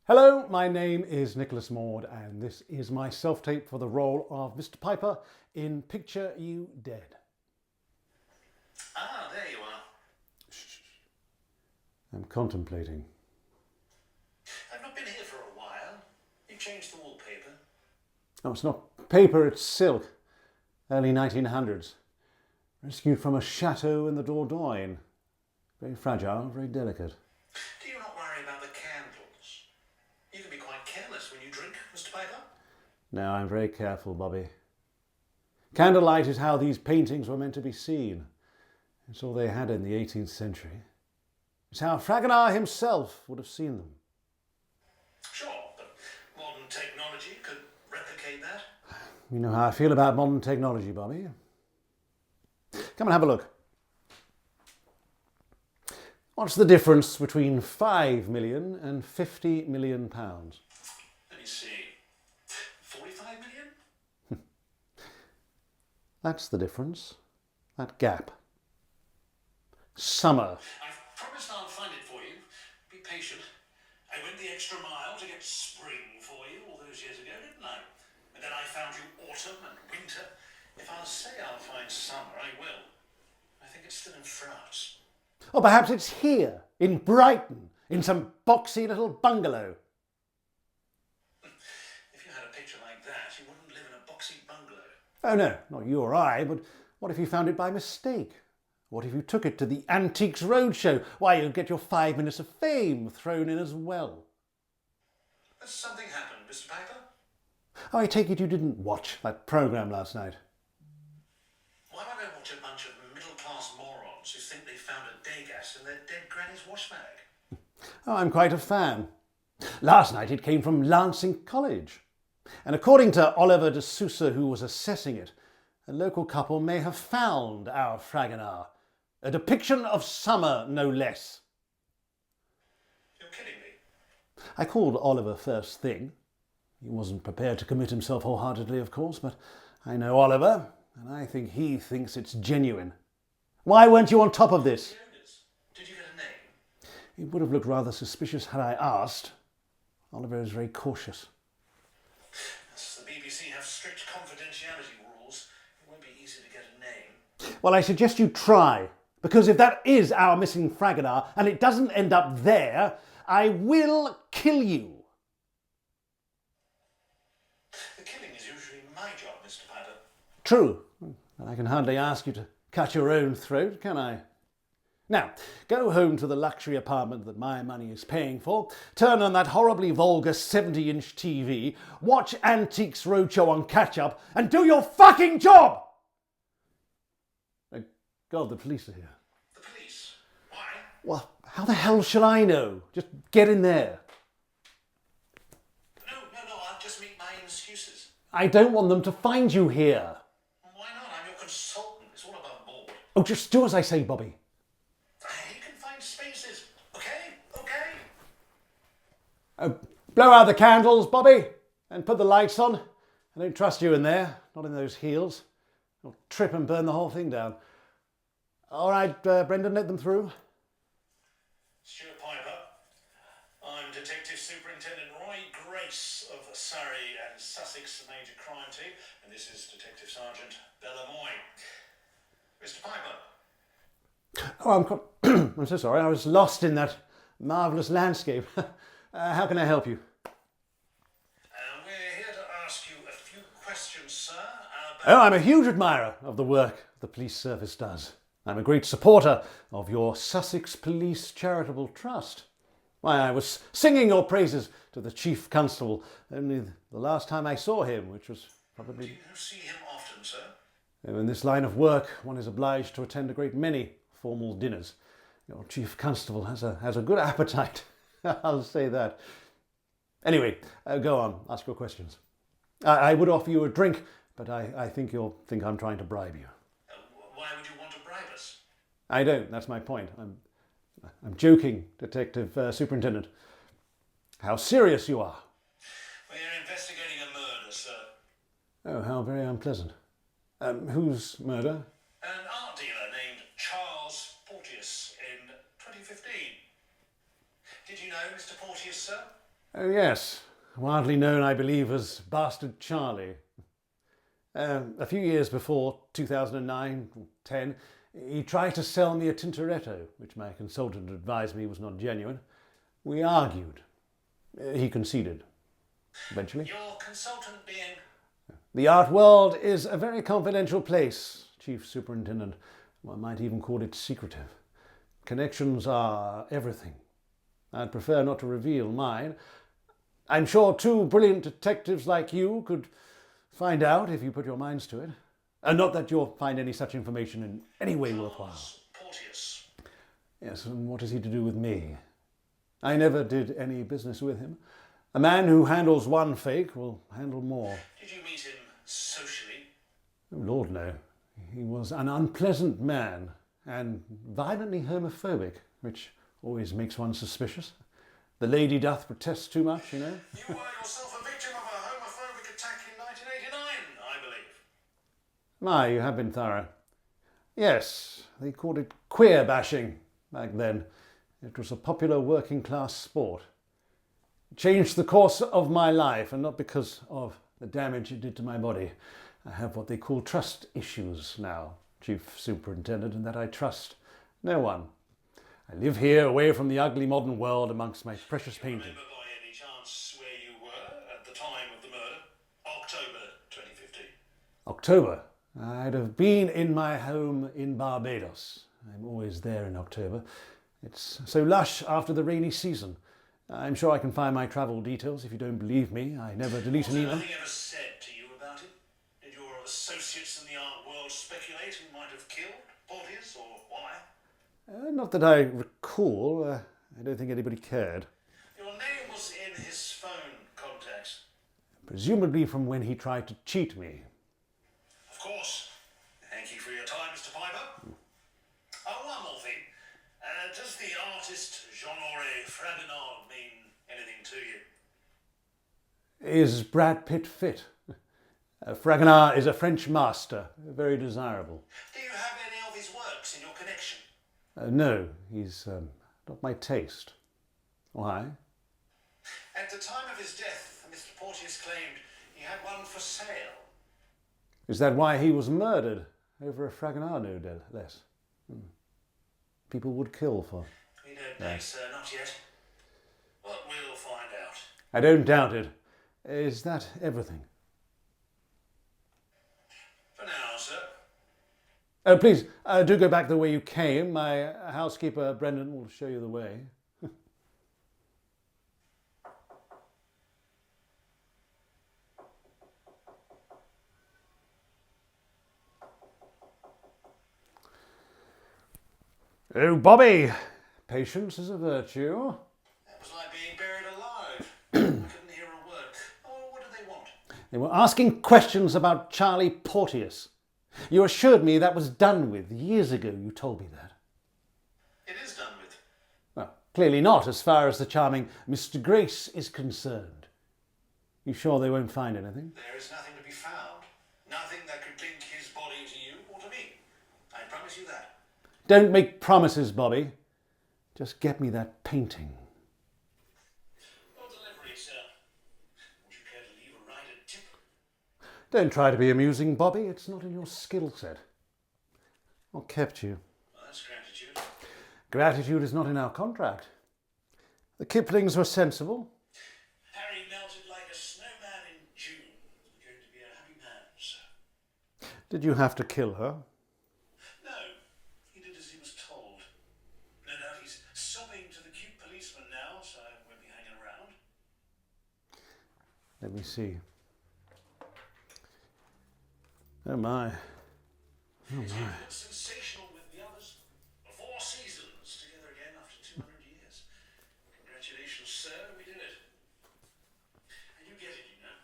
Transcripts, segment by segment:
Hello, my name is Nicholas Maud and this is my self-tape for the role of Mr. Piper in Picture You Dead. Ah, there you are. Shh. I'm contemplating. I've not been here for a while. You've changed the wallpaper. Oh, it's not paper, it's silk. Early 1900s. Rescued from a chateau in the Dordogne. Very fragile, very delicate. Do you not worry about the candles? You can be quite careless when you drink, Mr. Piper. No, I'm very careful, Bobby. Candlelight is how these paintings were meant to be seen. It's all they had in the 18th century. It's how Fragonard himself would have seen them. Sure, but modern technology could replicate that. You know how I feel about modern technology, Bobby. Come and have a look. What's the difference between 5 million and 50 million pounds? Let me see. 45 million? That's the difference. That gap. Summer. I've promised I'll find it for you. Be patient. I went the extra mile to get spring for you all those years ago, didn't I? And then I found you autumn and winter. If I'll say I'll find summer, I will. I think it's still in France. Or perhaps it's here, in Brighton, in some boxy little bungalow. If you had a picture like that, you wouldn't live in a boxy bungalow. Oh no, not you or I, but what if you found it by mistake? What if you took it to the Antiques Roadshow? Why, you'd get your 5 minutes of fame thrown in as well. Has something happened, Mr. Piper? Oh, I take it you didn't watch that programme last night. Why would I watch a bunch of middle-class morons who think they found a day gas in their dead granny's wash bag? Oh, I'm quite a fan. Last night it came from Lancing College. And according to Oliver de Sousa, who was assessing it, a local couple may have found our Fragonard. A depiction of summer, no less. You're kidding me. I called Oliver first thing. He wasn't prepared to commit himself wholeheartedly, of course, but I know Oliver, and I think he thinks it's genuine. Why weren't you on top of this? Did you get a name? It would have looked rather suspicious had I asked. Oliver is very cautious. As the BBC have strict confidentiality rules, it won't be easy to get a name. Well, I suggest you try, because if that is our missing Fragonard and it doesn't end up there, I will kill you. The killing is usually my job, Mr. Piper. True, but I can hardly ask you to cut your own throat, can I? Now, go home to the luxury apartment that my money is paying for, turn on that horribly vulgar 70-inch TV, watch Antiques Roadshow on catch-up, and do your fucking job! God, the police are here. The police? Why? Well, how the hell shall I know? Just get in there. No, I'll just make my excuses. I don't want them to find you here. Why not? I'm your consultant. It's all above board. Oh, just do as I say, Bobby. You can find spaces. Okay? Blow out the candles, Bobby, and put the lights on. I don't trust you in there, not in those heels. You'll trip and burn the whole thing down. All right, Brendan, let them through. Stuart Piper. I'm Detective Superintendent Roy Grace of Surrey and Sussex Major Crime Team, and this is Detective Sergeant Bella Moy. Mr. Piper. Oh, I'm so sorry. I was lost in that marvellous landscape. How can I help you? We're here to ask you a few questions, sir. Oh, I'm a huge admirer of the work the police service does. I'm a great supporter of your Sussex Police Charitable Trust. Why, I was singing your praises to the Chief Constable only the last time I saw him, which was probably... Do you see him often, sir? In this line of work, one is obliged to attend a great many formal dinners. Your Chief Constable has a good appetite, I'll say that. Anyway, go on, ask your questions. I would offer you a drink, but I think you'll think I'm trying to bribe you. Why would you want to bribe us? I don't, that's my point. I'm joking, Detective Superintendent. How serious you are. We're investigating a murder, sir. Oh, how very unpleasant. Whose murder? An art dealer named Charles Porteous in 2015. Did you know Mr. Porteous, sir? Oh yes, widely known, I believe, as Bastard Charlie. A few years before 2009 or 10, he tried to sell me a Tintoretto, which my consultant advised me was not genuine. We argued. He conceded, eventually. Your consultant being... The art world is a very confidential place, Chief Superintendent. One might even call it secretive. Connections are everything. I'd prefer not to reveal mine. I'm sure two brilliant detectives like you could find out if you put your minds to it. And not that you'll find any such information in any way worthwhile. Porteous. Yes, and what is he to do with me? I never did any business with him. A man who handles one fake will handle more. Did you meet him socially? Oh, Lord, no. He was an unpleasant man and violently homophobic, which always makes one suspicious. The lady doth protest too much, you know. You were yourself a victim of a homophobic attack in 1989, I believe. My, you have been thorough. Yes, they called it queer bashing back then. It was a popular working class sport. It changed the course of my life, and not because of the damage it did to my body. I have what they call trust issues now, Chief Superintendent, and that I trust no one. I live here away from the ugly modern world amongst my precious paintings. Remember by any chance where you were at the time of the murder? October 2015. October. I'd have been in my home in Barbados. I'm always there in October. It's so lush after the rainy season. I'm sure I can find my travel details if you don't believe me. I never delete an Was email. nothing ever said to you about it? Did your associates in the art world speculate who might have killed Porteous or why? Not that I recall. I don't think anybody cared. Your name was in his phone contacts. Presumably from when he tried to cheat me. Of course. Thank you for your time, Mr. Piper. Oh, one more thing. Does the artist Jean-Honoré Fragonard mean anything to you? Is Brad Pitt fit? Fragonard is a French master, very desirable. Do you have any of his works in your collection? No, he's not my taste. Why? At the time of his death, Mr. Porteous claimed he had one for sale. Is that why he was murdered? Over a Fragonard, no less. People would kill for. We don't know, sir, not yet. But we'll find out. I don't doubt it. Is that everything? For now, sir. Oh, please, do go back the way you came. My housekeeper, Brendan, will show you the way. Oh, Bobby, patience is a virtue. That was like being buried alive. I couldn't hear a word. Oh, what did they want? They were asking questions about Charlie Porteous. You assured me that was done with years ago. You told me that. It is done with. Well, clearly not, as far as the charming Mr. Grace is concerned. You sure they won't find anything? There is nothing to be found. Nothing that could link his body to you or to me. I promise you that. Don't make promises, Bobby. Just get me that painting. Your delivery, sir. Would you care to leave a rider tip? Don't try to be amusing, Bobby. It's not in your skill set. What kept you? Well, that's gratitude. Gratitude is not in our contract. The Kiplings were sensible. Harry melted like a snowman in June. You're going to be a happy man, sir. Did you have to kill her? No, he did as he was told. No doubt he's sobbing to the cute policeman now, so I won't be hanging around. Let me see. Oh my. Oh It my. was sensational with the others. 4 seasons together again after 200 years. Congratulations, sir, we did it. And you get it, you know.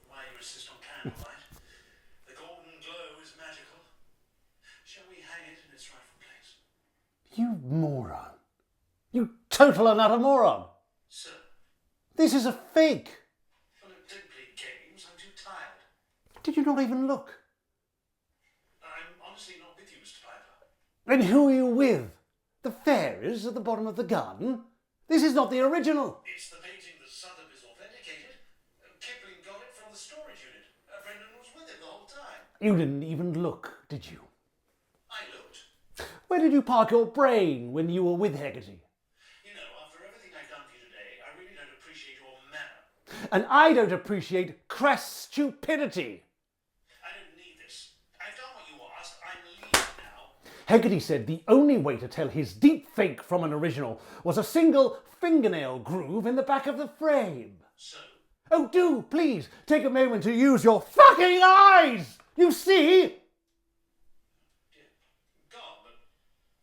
Why you insist on candlelight. The golden glow is magical. Shall we hang it in its rightful place? You moron. You total and utter moron. Sir, This is a fake. well, don't play games. I'm too tired. Did you not even look? I'm honestly not with you, Mr. Piper. Then who are you with? The fairies at the bottom of the garden? This is not the original. It's the painting that Sotheby is authenticated. Kipling got it from the storage unit. Brendan was with him the whole time. You didn't even look, did you? I looked. Where did you park your brain when you were with Hegarty? You know, after everything I've done for you today, I really don't appreciate your manner. And I don't appreciate crass stupidity. I don't need this. I've done what you asked. I'm leaving now. Hegarty said the only way to tell his deep fake from an original was a single fingernail groove in the back of the frame. So? Oh, do, please, take a moment to use your fucking eyes! You see? Dear God, but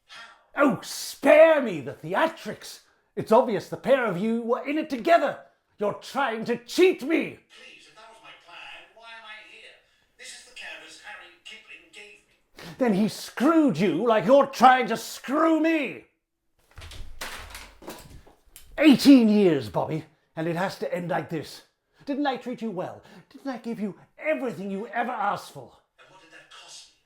how? Oh, spare me the theatrics. It's obvious the pair of you were in it together. You're trying to cheat me. Please, if that was my plan, why am I here? This is the canvas Harry Kipling gave me. Then he screwed you like you're trying to screw me. 18 years, Bobby, and it has to end like this. Didn't I treat you well? Didn't I give you everything you ever asked for? And what did that cost me?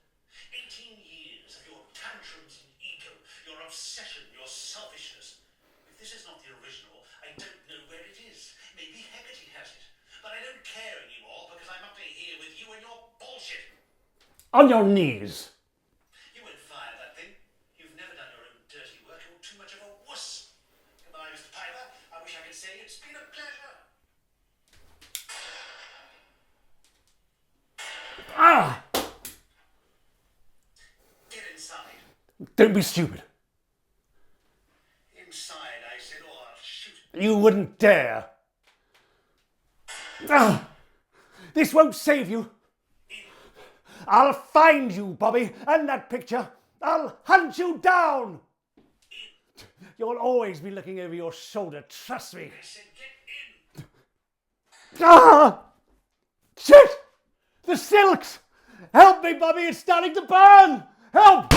18 years of your tantrums and ego, your obsession, your selfishness. If this is not the original, I don't know where it is. Maybe Hegarty has it. But I don't care anymore because I'm up to here with you and your bullshit. On your knees. You won't fire that thing. You've never done your own dirty work. You're too much of a wuss. Goodbye, Mr. Piper. I wish I could say it's been a pleasure. Ah! Get inside. Don't be stupid. Inside, I said, or I'll shoot. You wouldn't dare. Ah! This won't save you. I'll find you, Bobby, and that picture. I'll hunt you down. You'll always be looking over your shoulder, trust me. I said, get in. Ah! Shit! The silks! Help me, Bobby, it's starting to burn! Help!